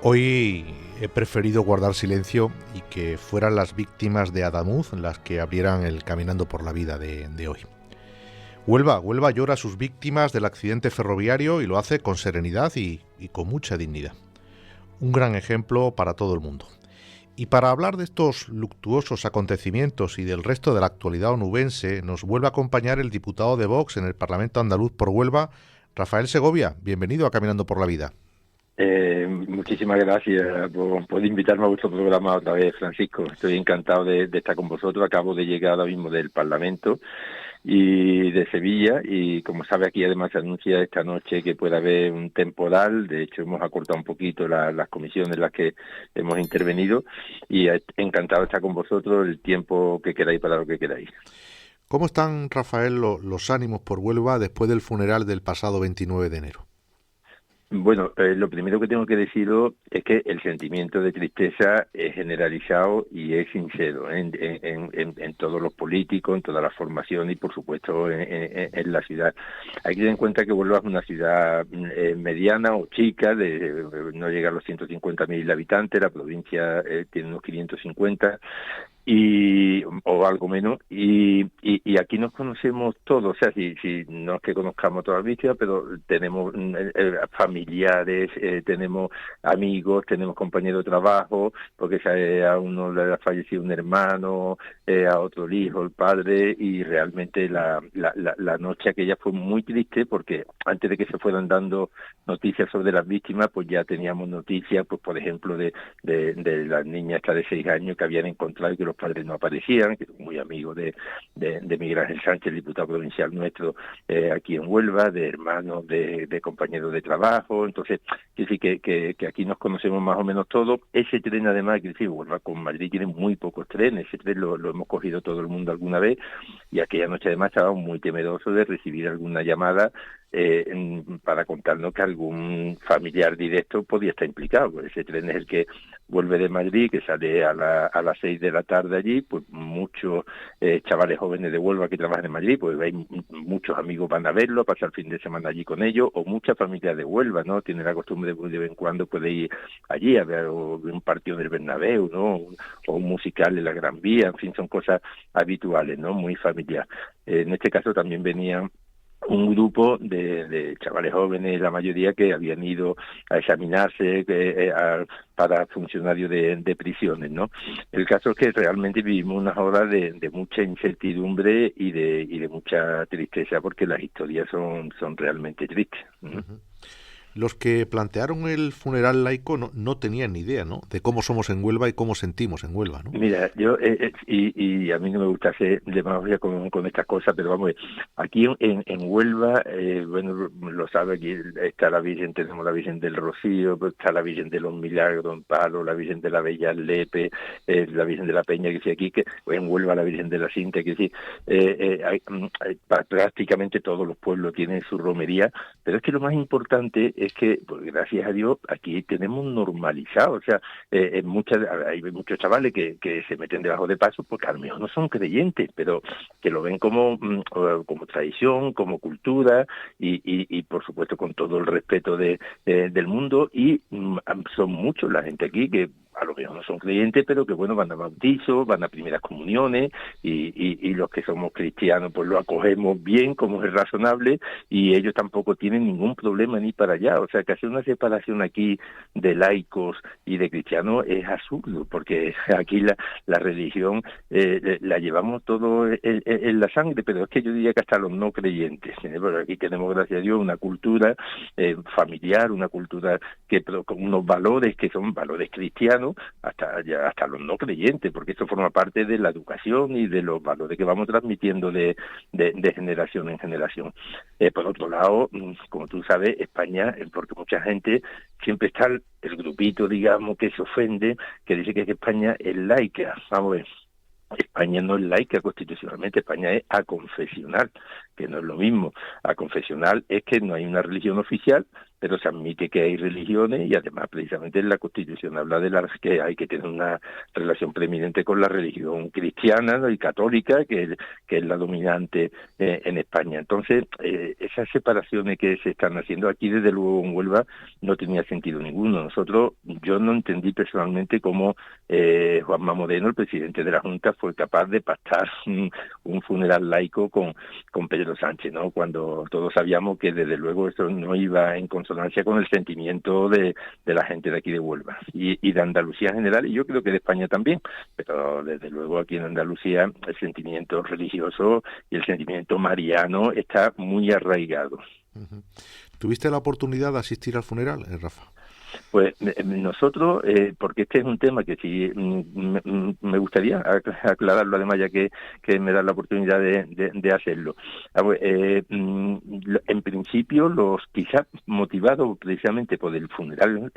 Hoy he preferido guardar silencio y que fueran las víctimas de Adamuz las que abrieran el Caminando por la Vida de hoy. Huelva llora a sus víctimas del accidente ferroviario y lo hace con serenidad y con mucha dignidad. Un gran ejemplo para todo el mundo. Y para hablar de estos luctuosos acontecimientos y del resto de la actualidad onubense, nos vuelve a acompañar el diputado de Vox en el Parlamento andaluz por Huelva, Rafael Segovia. Bienvenido a Caminando por la Vida. Muchísimas gracias por invitarme a vuestro programa otra vez, Francisco. Estoy encantado de estar con vosotros. Acabo de llegar ahora mismo del Parlamento y de Sevilla, y como sabe, aquí además se anuncia esta noche que puede haber un temporal. De hecho, hemos acortado un poquito las comisiones en las que hemos intervenido, y encantado de estar con vosotros el tiempo que queráis para lo que queráis. ¿Cómo están, Rafael, los ánimos por Huelva después del funeral del pasado 29 de enero? Bueno, lo primero que tengo que deciros es que el sentimiento de tristeza es generalizado y es sincero en todos los políticos, en toda la formación y, por supuesto, en la ciudad. Hay que tener en cuenta que Huelva es una ciudad mediana o chica, no llega a los 150.000 habitantes, la provincia tiene unos 550, o algo menos, y aquí nos conocemos todos. O sea, si no es que conozcamos todas las víctimas, pero tenemos familiares, tenemos amigos, tenemos compañeros de trabajo, porque a uno le ha fallecido un hermano, a otro el hijo, el padre, y realmente la noche aquella fue muy triste, porque antes de que se fueran dando noticias sobre las víctimas, pues ya teníamos noticias, pues por ejemplo, de la niña esta de 6 años que habían encontrado y que los padres no aparecían, que es muy amigo de Miguel Ángel Sánchez, el diputado provincial nuestro aquí en Huelva, de hermanos, de compañeros de trabajo. Entonces, quiere decir que aquí nos conocemos más o menos todos. Ese tren, además, quiere decir, Huelva con Madrid tiene muy pocos trenes. Ese tren lo hemos cogido todo el mundo alguna vez, y aquella noche además estábamos muy temerosos de recibir alguna llamada para contarnos que algún familiar directo podía estar implicado. Pues ese tren es el que vuelve de Madrid, que sale a las 6 de la tarde allí. Pues muchos chavales jóvenes de Huelva que trabajan en Madrid, pues hay muchos amigos, van a verlo, a pasar el fin de semana allí con ellos, o muchas familias de Huelva, ¿no? Tienen la costumbre de vez en cuando puede ir allí a ver un partido del Bernabéu, ¿no? O un musical en la Gran Vía. En fin, son cosas habituales, ¿no? Muy familiar. En este caso también venían un grupo de chavales jóvenes, la mayoría que habían ido a examinarse para funcionarios de prisiones, ¿no? El caso es que realmente vivimos unas horas de mucha incertidumbre y de mucha tristeza, porque las historias son realmente tristes. Uh-huh. Los que plantearon el funeral laico no tenían ni idea, ¿no?, de cómo somos en Huelva y cómo sentimos en Huelva, ¿no? Mira, yo y a mí no me gusta hacer demagogia con estas cosas, pero vamos, aquí en Huelva, bueno, lo sabe, aquí está la Virgen, tenemos la Virgen del Rocío, está la Virgen de los Milagros en Palo, la Virgen de la Bella Lepe, la Virgen de la Peña, que sí, aquí que en Huelva la Virgen de la Cinta, que sí, prácticamente todos los pueblos tienen su romería, pero es que lo más importante es que, pues, gracias a Dios, aquí tenemos normalizado. O sea, hay muchos chavales que se meten debajo de paso porque a lo mejor no son creyentes, pero que lo ven como tradición, como cultura, y por supuesto con todo el respeto del mundo, y son muchos la gente aquí que a lo mejor no son creyentes, pero que bueno, van a bautizos, van a primeras comuniones, y los que somos cristianos pues lo acogemos bien, como es razonable, y ellos tampoco tienen ningún problema ni para allá. O sea, que hacer una separación aquí de laicos y de cristianos es absurdo, porque aquí la religión la llevamos todo en la sangre, pero es que yo diría que hasta los no creyentes, porque aquí tenemos, gracias a Dios, una cultura familiar, una cultura con unos valores que son valores cristianos, hasta los no creyentes, porque esto forma parte de la educación y de los valores que vamos transmitiendo de generación en generación. Por otro lado, como tú sabes, España, porque mucha gente siempre está el grupito, digamos, que se ofende, que dice que España es laica. Vamos a ver, España no es laica constitucionalmente, España es aconfesional. que no es lo mismo. A confesional es que no hay una religión oficial, pero se admite que hay religiones y además precisamente en la Constitución habla de las que hay que tener una relación preeminente con la religión cristiana, ¿no?, y católica, que es la dominante en España. Entonces, esas separaciones que se están haciendo aquí, desde luego en Huelva, no tenía sentido ninguno. Yo no entendí personalmente cómo Juanma Moreno, el presidente de la Junta, fue capaz de pactar un funeral laico con Pedro Sánchez, ¿no?, cuando todos sabíamos que desde luego eso no iba en consonancia con el sentimiento de la gente de aquí de Huelva y de Andalucía en general, y yo creo que de España también, pero desde luego aquí en Andalucía el sentimiento religioso y el sentimiento mariano está muy arraigado. Uh-huh. ¿Tuviste la oportunidad de asistir al funeral, Rafa? Pues nosotros, porque este es un tema que sí me gustaría aclararlo, además ya que me da la oportunidad de hacerlo. En principio, quizás motivados precisamente por el funeral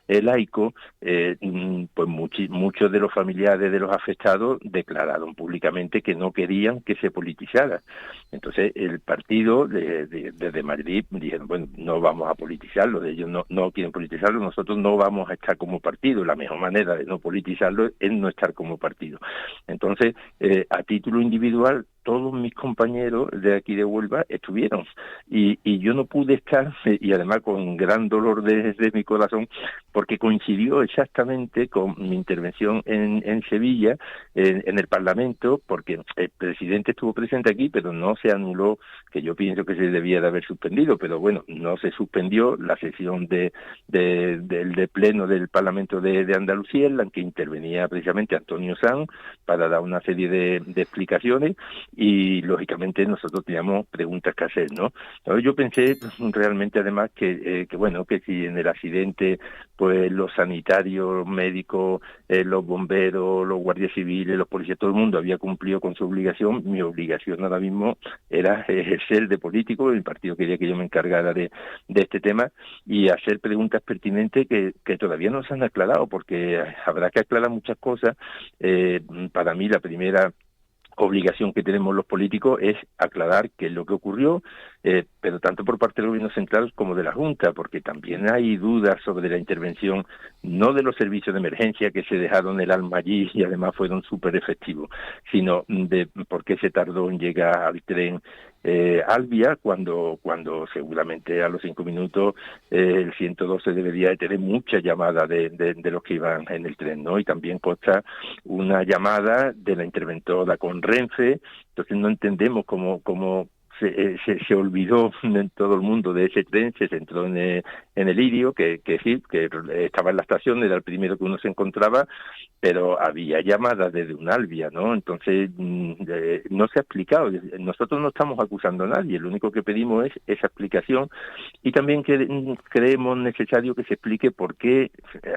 laico, pues muchos de los familiares de los afectados declararon públicamente que no querían que se politizara. Entonces, el partido desde Madrid dijeron, bueno, no vamos a politizarlo, ellos no quieren politizarlo, nosotros no vamos a estar como partido. La mejor manera de no politizarlo es no estar como partido. Entonces, a título individual, todos mis compañeros de aquí de Huelva estuvieron y yo no pude estar, y además con gran dolor de mi corazón, porque coincidió exactamente con mi intervención en Sevilla, en el Parlamento, porque el presidente estuvo presente aquí, pero no se anuló, que yo pienso que se debía de haber suspendido, pero bueno, no se suspendió la sesión de pleno del Parlamento de Andalucía, en la que intervenía precisamente Antonio Sanz para dar una serie de explicaciones, y lógicamente nosotros teníamos preguntas que hacer, ¿no? Entonces yo pensé realmente además que si en el accidente pues los sanitarios, los médicos, los bomberos, los guardias civiles, los policías, todo el mundo había cumplido con su obligación. Mi obligación ahora mismo era ejercer de político, el partido quería que yo me encargara de este tema y hacer preguntas pertinentes que todavía no se han aclarado, porque habrá que aclarar muchas cosas. Para mí la primera obligación que tenemos los políticos es aclarar qué es lo que ocurrió, pero tanto por parte del gobierno central como de la Junta, porque también hay dudas sobre la intervención, no de los servicios de emergencia que se dejaron el alma allí y además fueron súper efectivos, sino de por qué se tardó en llegar al tren Albia, cuando seguramente a los 5 minutos el 112 debería de tener muchas llamadas de los que iban en el tren, ¿no? Y también consta una llamada de la interventora con Renfe. Entonces no entendemos cómo se olvidó en todo el mundo de ese tren, se centró en el Lirio, que sí, que estaba en la estación, era el primero que uno se encontraba, pero había llamadas desde un Albia, ¿no? Entonces no se ha explicado. Nosotros no estamos acusando a nadie, lo único que pedimos es esa explicación, y también creemos necesario que se explique por qué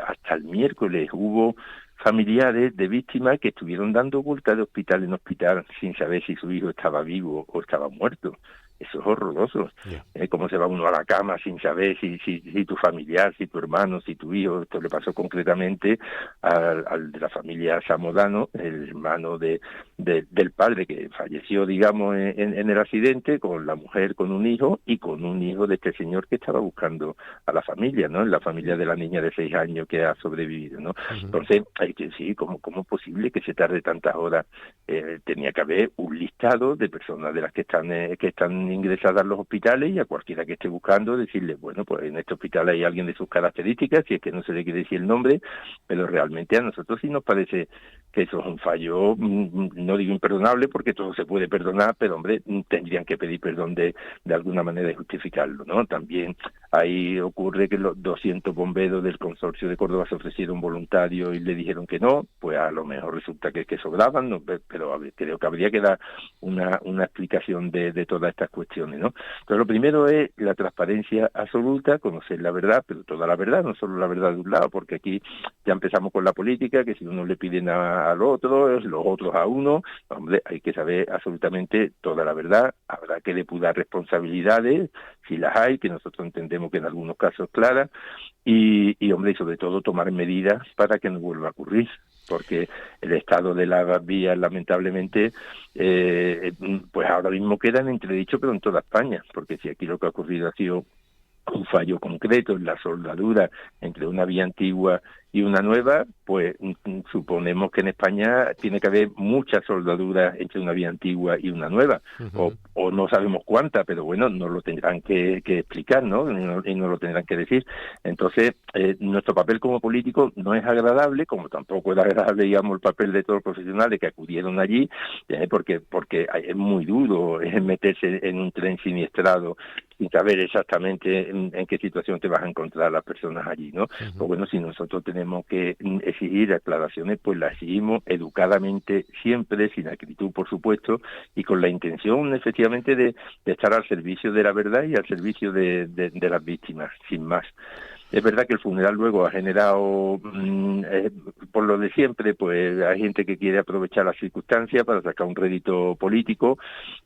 hasta el miércoles hubo familiares de víctimas que estuvieron dando vueltas de hospital en hospital sin saber si su hijo estaba vivo o estaba muerto. Eso es horroroso. Yeah. Cómo se va uno a la cama sin saber si tu familiar, si tu hermano, si tu hijo. Esto le pasó concretamente al de la familia Samodano, el hermano del padre que falleció, digamos, en el accidente, con la mujer, con un hijo, y con un hijo de este señor que estaba buscando a la familia, ¿no? La familia de la niña de 6 años que ha sobrevivido, ¿no? Uh-huh. Entonces, hay que decir, ¿cómo es posible que se tarde tantas horas? Tenía que haber un listado de personas de las que están ingresadas a los hospitales, y a cualquiera que esté buscando decirle, bueno, pues en este hospital hay alguien de sus características, si es que no se le quiere decir el nombre, pero realmente a nosotros sí nos parece que eso es un fallo, no digo imperdonable, porque todo se puede perdonar, pero hombre, tendrían que pedir perdón de alguna manera y justificarlo, ¿no? También ahí ocurre que los 200 bomberos del consorcio de Córdoba se ofrecieron voluntarios y le dijeron que no, pues a lo mejor resulta que sobraban, ¿no? Pero creo que habría que dar una explicación de todas estas cuestiones, ¿no? Entonces lo primero es la transparencia absoluta, conocer la verdad, pero toda la verdad, no solo la verdad de un lado, porque aquí ya empezamos con la política, que si uno le piden al otro, los otros a uno. Hombre, hay que saber absolutamente toda la verdad, habrá que depurar responsabilidades, si las hay, que nosotros entendemos que en algunos casos claras, y hombre, y sobre todo tomar medidas para que no vuelva a ocurrir, porque el estado de las vías, lamentablemente, pues ahora mismo queda en entredicho, pero en toda España, porque si aquí lo que ha ocurrido ha sido un fallo concreto en la soldadura entre una vía antigua y una nueva, pues suponemos que en España tiene que haber mucha soldadura entre una vía antigua y una nueva, o no sabemos cuánta, pero bueno, nos lo tendrán que explicar, ¿no? Y nos lo tendrán que decir. Entonces, nuestro papel como político no es agradable, como tampoco es agradable, digamos, el papel de todos los profesionales que acudieron allí, porque es muy duro meterse en un tren siniestrado sin saber exactamente en qué situación te vas a encontrar las personas allí, ¿no? Pues bueno, si nosotros tenemos que exigir aclaraciones, pues las exigimos educadamente, siempre, sin acritud, por supuesto, y con la intención, efectivamente, de estar al servicio de la verdad y al servicio de las víctimas, sin más. Es verdad que el funeral luego ha generado, por lo de siempre, pues hay gente que quiere aprovechar las circunstancias para sacar un rédito político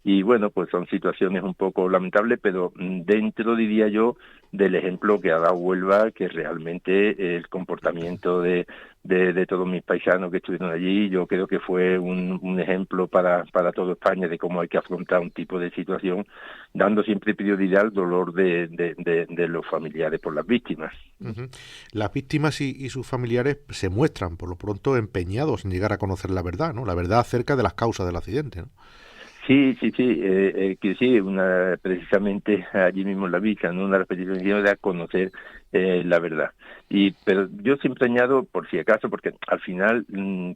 y bueno, pues son situaciones un poco lamentables, pero dentro, diría yo, del ejemplo que ha dado Huelva, que realmente el comportamiento de todos mis paisanos que estuvieron allí, yo creo que fue un ejemplo para toda España de cómo hay que afrontar un tipo de situación, dando siempre prioridad al dolor de los familiares por las víctimas. Las víctimas y sus familiares se muestran, por lo pronto, empeñados en llegar a conocer la verdad, ¿no? La verdad acerca de las causas del accidente, ¿no? Sí, que sí, precisamente allí mismo en la vista, ¿no? Una de las peticiones era conocer la verdad. Pero yo siempre añado, por si acaso, porque al final,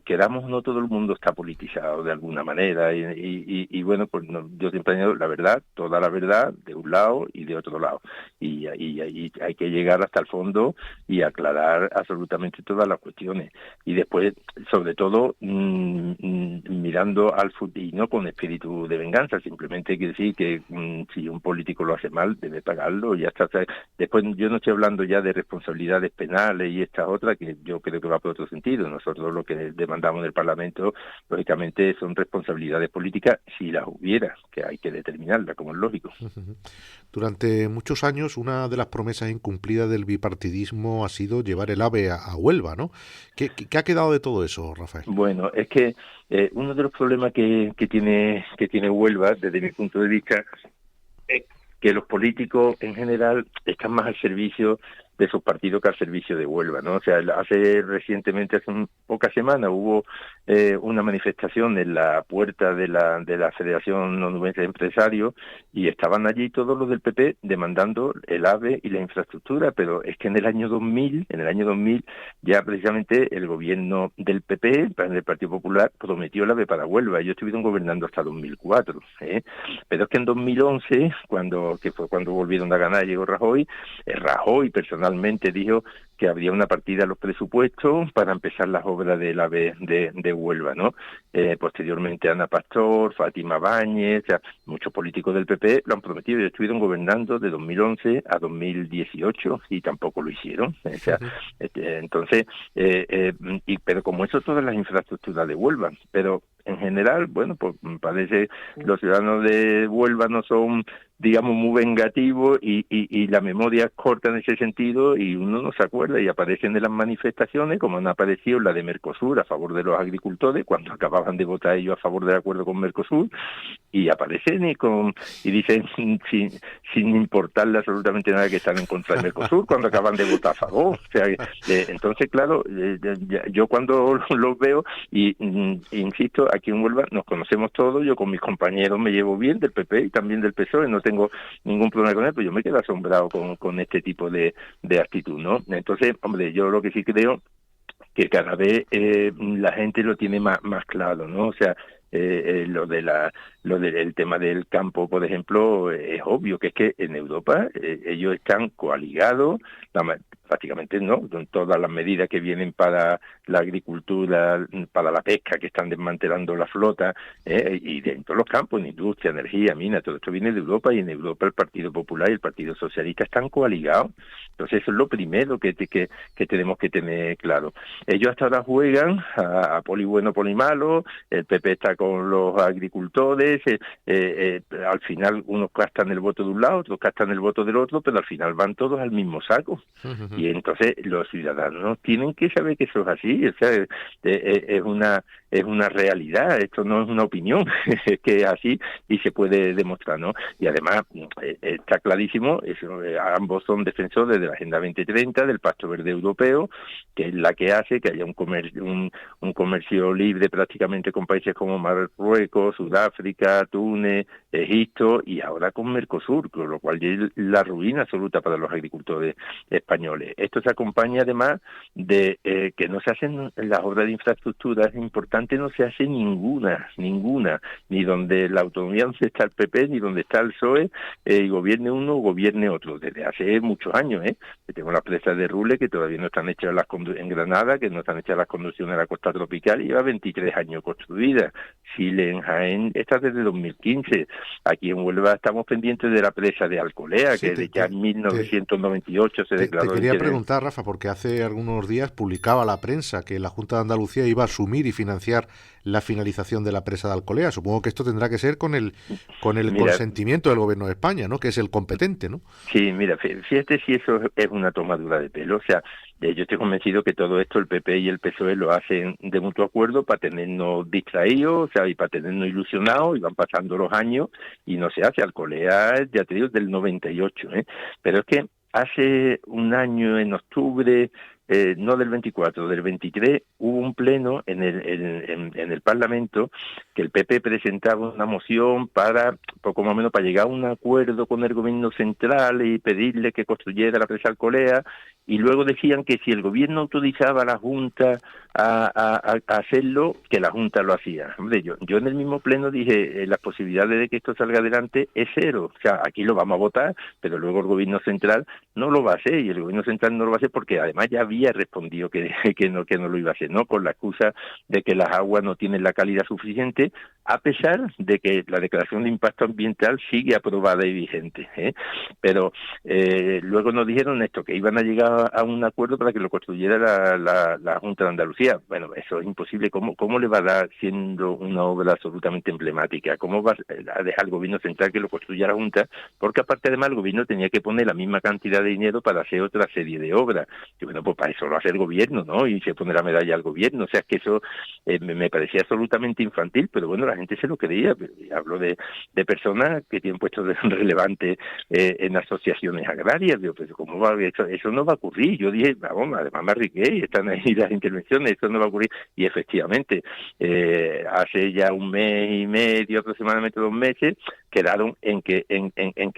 queramos o no, todo el mundo está politizado de alguna manera, y bueno, pues no, yo siempre añado la verdad, toda la verdad, de un lado y de otro lado. Y hay que llegar hasta el fondo y aclarar absolutamente todas las cuestiones. Y después, sobre todo, mirando al futuro, y no con espíritu de venganza, simplemente hay que decir que si un político lo hace mal, debe pagarlo, y ya está. Después, yo no estoy hablando ya de responsabilidades penales y esta otra, que yo creo que va por otro sentido. Nosotros lo que demandamos del Parlamento, lógicamente, son responsabilidades políticas, si las hubiera, que hay que determinarlas, como es lógico. Durante muchos años, una de las promesas incumplidas del bipartidismo ha sido llevar el AVE a Huelva, ¿no? ¿Qué ha quedado de todo eso, Rafael? Bueno, es que uno de los problemas que tiene Huelva, desde mi punto de vista, es que los políticos en general están más al servicio de sus partidos que al servicio de Huelva, ¿no? O sea, recientemente, hace pocas semanas, hubo una manifestación en la puerta de la Federación Onubense de Empresarios, y estaban allí todos los del PP demandando el AVE y la infraestructura, pero es que en el año 2000 ya precisamente el gobierno del PP, del Partido Popular, prometió el AVE para Huelva. Ellos estuvieron gobernando hasta 2004, pero es que en 2011, que fue cuando volvieron a ganar, llegó Rajoy personalmente dijo que habría una partida en los presupuestos para empezar las obras del AVE de Huelva, ¿no? Posteriormente Ana Pastor, Fátima Báñez, o sea, muchos políticos del PP lo han prometido y estuvieron gobernando de 2011 a 2018 y tampoco lo hicieron. O sea, entonces, pero como eso, todas las infraestructuras de Huelva, pero en general, bueno, pues parece que los ciudadanos de Huelva no son, digamos, muy vengativos y la memoria es corta en ese sentido, y uno no se acuerda, y aparecen en las manifestaciones, como han aparecido la de Mercosur a favor de los agricultores, cuando acababan de votar ellos a favor del acuerdo con Mercosur, y aparecen y dicen sin importarle absolutamente nada que están en contra de Mercosur, cuando acaban de votar a favor. O sea, entonces, claro, yo cuando los veo, y insisto, aquí en Huelva nos conocemos todos, yo con mis compañeros me llevo bien, del PP y también del PSOE, no tengo ningún problema con él, pero yo me quedo asombrado con este tipo de actitud, ¿no? Entonces, hombre, yo lo que sí creo que cada vez la gente lo tiene más claro, ¿no? O sea, lo del tema del campo, por ejemplo, es obvio que es que en Europa ellos están coaligados, prácticamente no, con todas las medidas que vienen para la agricultura, para la pesca, que están desmantelando la flota, y dentro de los campos, en industria, energía, minas, todo esto viene de Europa, y en Europa el Partido Popular y el Partido Socialista están coaligados. Entonces eso es lo primero que tenemos que tener claro. Ellos hasta ahora juegan a poli bueno, poli malo, el PP está con los agricultores, veces al final unos captan el voto de un lado, otros captan el voto del otro, pero al final van todos al mismo saco. Y entonces los ciudadanos tienen que saber que eso es así, o sea, es una realidad, esto no es una opinión, es que es así y se puede demostrar, ¿no? Y además está clarísimo, ambos son defensores de la Agenda 2030, del Pacto Verde Europeo, que es la que hace que haya un comercio libre prácticamente con países como Marruecos, Sudáfrica, Túnez, Egipto y ahora con Mercosur, con lo cual es la ruina absoluta para los agricultores españoles. Esto se acompaña además de que no se hacen las obras de infraestructuras importantes, no se hace ninguna, ni donde la autonomía, donde está el PP, ni donde está el PSOE, y gobierne uno o gobierne otro, desde hace muchos años, tengo las presas de Rule que todavía no están hechas en Granada, que no están hechas las conducciones de la costa tropical, y lleva 23 años construida. Chile en Jaén está desde 2015. Aquí en Huelva estamos pendientes de la presa de Alcolea, sí, que ya en 1998 se declaró. Te quería preguntar, Rafa, porque hace algunos días publicaba la prensa que la Junta de Andalucía iba a asumir y financiar la finalización de la presa de Alcolea. Supongo que esto tendrá que ser con el consentimiento del Gobierno de España, ¿no? Que es el competente, ¿no? Sí, mira, fíjate si eso es una tomadura de pelo. O sea, yo estoy convencido que todo esto el PP y el PSOE lo hacen de mutuo acuerdo para tenernos distraídos, o sea, y para tenernos ilusionados, y van pasando los años y no se hace. Alcolea, ya te digo, del 98, Pero es que hace un año, en octubre, no del 24, del 23, hubo un pleno en el Parlamento que el PP presentaba una moción para, poco más o menos, para llegar a un acuerdo con el gobierno central y pedirle que construyera la presa Alcolea, y luego decían que si el gobierno autorizaba a la Junta a hacerlo, que la Junta lo hacía. Hombre, yo en el mismo pleno dije, las posibilidades de que esto salga adelante es cero. O sea, aquí lo vamos a votar, pero luego el gobierno central no lo va a hacer, y el gobierno central no lo va a hacer porque además ya había respondido que no lo iba a hacer, ¿no? Con la excusa de que las aguas no tienen la calidad suficiente, a pesar de que la declaración de impacto ambiental sigue aprobada y vigente, Pero luego nos dijeron esto, que iban a llegar a un acuerdo para que lo construyera la Junta de Andalucía. Bueno, eso es imposible. ¿Cómo le va a dar, siendo una obra absolutamente emblemática? ¿Cómo va a dejar al gobierno central que lo construya la Junta? Porque aparte, además, el gobierno tenía que poner la misma cantidad de dinero para hacer otra serie de obras. Y bueno, pues para eso lo hace el gobierno, ¿no? Y se pone la medalla al gobierno. O sea, es que eso me parecía absolutamente infantil, pero bueno, la gente se lo creía. Hablo de personas que tienen puestos relevantes en asociaciones agrarias. Digo, pues ¿cómo va? Eso no va a ocurrir. Yo dije, vamos, además me arriesgué y están ahí las intervenciones, eso no va a ocurrir. Y efectivamente, hace ya un mes y medio, aproximadamente 2 meses, quedaron en que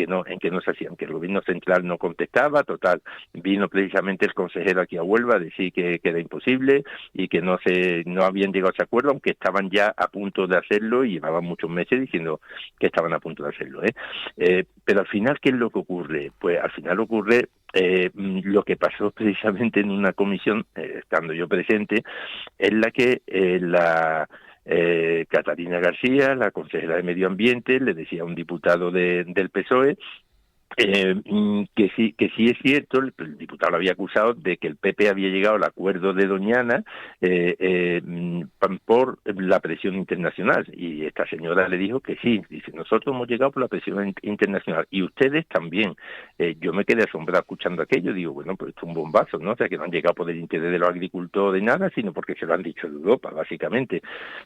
no se hacían, que el gobierno central no contestaba. Total, vino precisamente el consejero aquí a Huelva a decir que era imposible y que no habían llegado a ese acuerdo, aunque estaban ya a punto de hacerlo y llevaban muchos meses diciendo que estaban a punto de hacerlo, pero al final, ¿qué es lo que ocurre? Pues al final ocurre lo que pasó precisamente en una comisión, estando yo presente, en la que Catalina García, la consejera de Medio Ambiente, le decía a un diputado del PSOE que sí es cierto. El diputado lo había acusado de que el PP había llegado al acuerdo de Doñana por la presión internacional, y esta señora le dijo que sí. Dice, nosotros hemos llegado por la presión internacional y ustedes también. Yo me quedé asombrado escuchando aquello. Digo, bueno, pues esto es un bombazo, ¿no? O sea, que no han llegado por el interés de los agricultores nada, sino porque se lo han dicho de Europa, básicamente.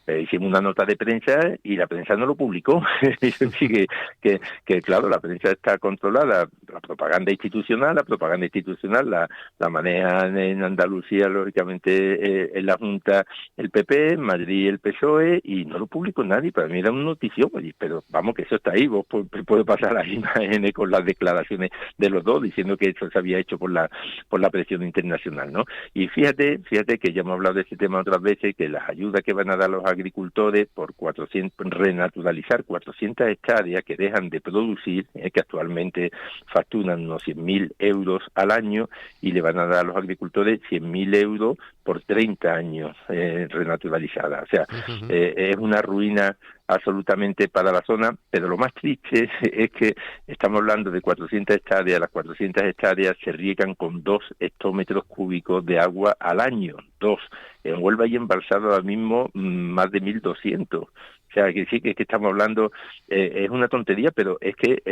Hicimos una nota de prensa y la prensa no lo publicó. Así que claro, la prensa está controlada. La propaganda institucional la manejan en Andalucía, lógicamente, en la Junta el PP, en Madrid el PSOE, y no lo publicó nadie. Para mí era una notición, pero vamos, que eso está ahí. Vos puede pasar las imágenes con las declaraciones de los dos diciendo que eso se había hecho por la presión internacional, ¿no? Y fíjate que ya hemos hablado de este tema otras veces, que las ayudas que van a dar los agricultores por renaturalizar 400 hectáreas que dejan de producir, que actualmente facturan unos 100.000 euros al año, y le van a dar a los agricultores 100.000 euros por 30 años renaturalizada. O sea, es una ruina absolutamente para la zona, pero lo más triste es que estamos hablando de 400 hectáreas. Las 400 hectáreas se riegan con 2 hectómetros cúbicos de agua al año, 2. En Huelva hay embalsado ahora mismo más de 1.200. O O sea, que sí que estamos hablando, es una tontería, pero es que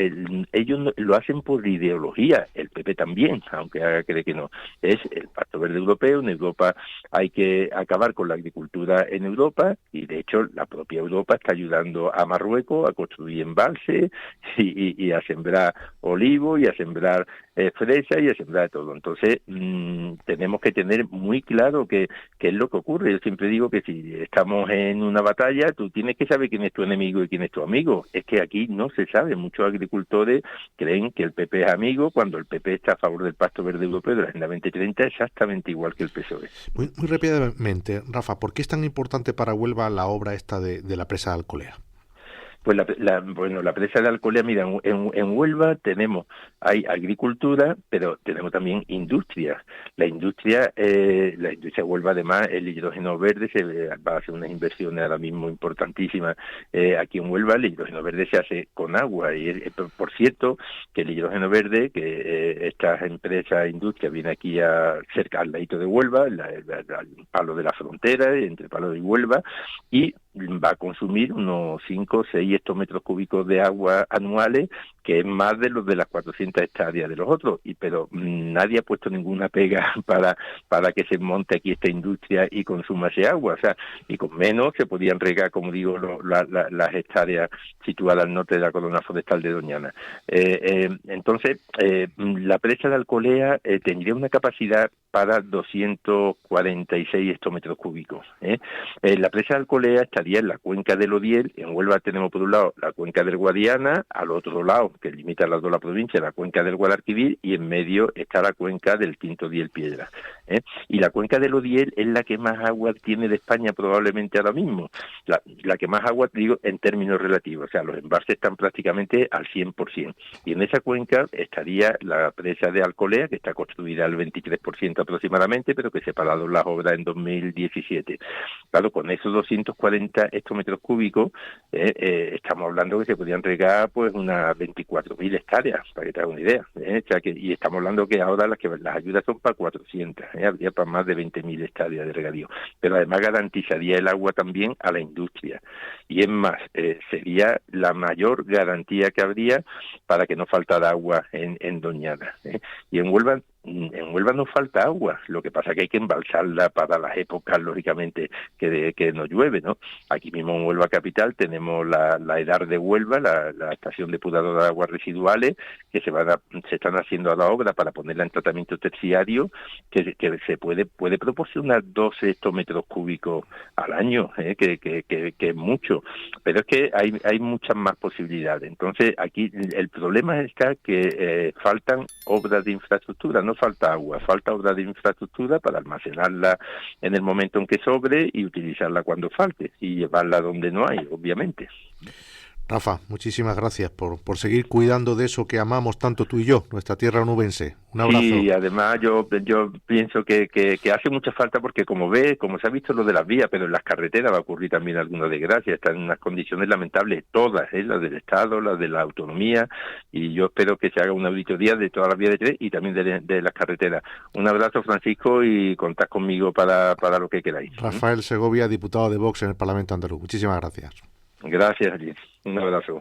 ellos lo hacen por ideología, el PP también, aunque haga creer que no. Es el Pacto Verde Europeo. En Europa hay que acabar con la agricultura en Europa, y de hecho la propia Europa está ayudando a Marruecos a construir embalses y a sembrar olivo y a sembrar fresa y a sembrar todo. Entonces tenemos que tener muy claro qué es lo que ocurre. Yo siempre digo que si estamos en una batalla, tú tienes que saber quién es tu enemigo y quién es tu amigo. Es que aquí no se sabe. Muchos agricultores creen que el PP es amigo cuando el PP está a favor del Pacto Verde Europeo de la Agenda 2030, exactamente igual que el PSOE. Muy rápidamente, Rafa, ¿por qué es tan importante para Huelva la obra esta de la presa de Alcolea? Pues la presa de Alcolea, mira, en Huelva hay agricultura, pero tenemos también industria. La industria de Huelva, además, el hidrógeno verde se va a hacer unas inversiones ahora mismo importantísimas. Aquí en Huelva el hidrógeno verde se hace con agua, y por cierto que el hidrógeno verde, que esta empresa industria viene aquí cerca al ladito de Huelva, al palo de la frontera, entre Palo y Huelva, y va a consumir unos 5 o 6 hectómetros cúbicos de agua anuales, que es más de los de las 400 hectáreas de los otros, pero nadie ha puesto ninguna pega para que se monte aquí esta industria y consuma ese agua. O sea, y con menos se podían regar, como digo, las hectáreas situadas al norte de la corona forestal de Doñana. Entonces, la presa de Alcolea tendría una capacidad para 246 hectómetros cúbicos. La presa de Alcolea estaría en la cuenca del Odiel. En Huelva tenemos por un lado la cuenca del Guadiana, al otro lado, que limita las dos la provincia, la cuenca del Guadalquivir, y en medio está la cuenca del Quinto Diel Piedra. Y la cuenca del Odiel es la que más agua tiene de España probablemente ahora mismo. La que más agua, digo, en términos relativos. O sea, los embalses están prácticamente al 100%. Y en esa cuenca estaría la presa de Alcolea, que está construida al 23% aproximadamente, pero que se pararon las obras en 2017. Claro, con esos 240 hectómetros cúbicos, estamos hablando que se podían regar pues unas 24.000 hectáreas, para que te hagas una idea. O sea y estamos hablando que ahora las ayudas son para 400, habría para más de 20.000 hectáreas de regadío. Pero además garantizaría el agua también a la industria. Y es más, sería la mayor garantía que habría para que no faltara agua en Doñana. Y en Huelva no falta agua, lo que pasa es que hay que embalsarla para las épocas, lógicamente, que no llueve, ¿no? Aquí mismo en Huelva capital tenemos la EDAR de Huelva, la estación depuradora de aguas residuales, que se están haciendo a la obra para ponerla en tratamiento terciario, que se puede proporcionar 12 hectómetros cúbicos al año, que es mucho, pero es que hay muchas más posibilidades. Entonces aquí el problema está que faltan obras de infraestructura, no falta agua, falta obras de infraestructura para almacenarla en el momento en que sobre y utilizarla cuando falte y llevarla donde no hay, obviamente. Rafa, muchísimas gracias por seguir cuidando de eso que amamos tanto tú y yo, nuestra tierra onubense. Un abrazo. Sí, además yo pienso que hace mucha falta porque como se ha visto lo de las vías, pero en las carreteras va a ocurrir también alguna desgracia, están en unas condiciones lamentables todas, las del Estado, las de la autonomía, y yo espero que se haga una auditoría de todas las vías de tren y también de las carreteras. Un abrazo, Francisco, y contad conmigo para lo que queráis. Rafael Segovia, diputado de Vox en el Parlamento andaluz. Muchísimas gracias. Gracias, Allí. Un abrazo.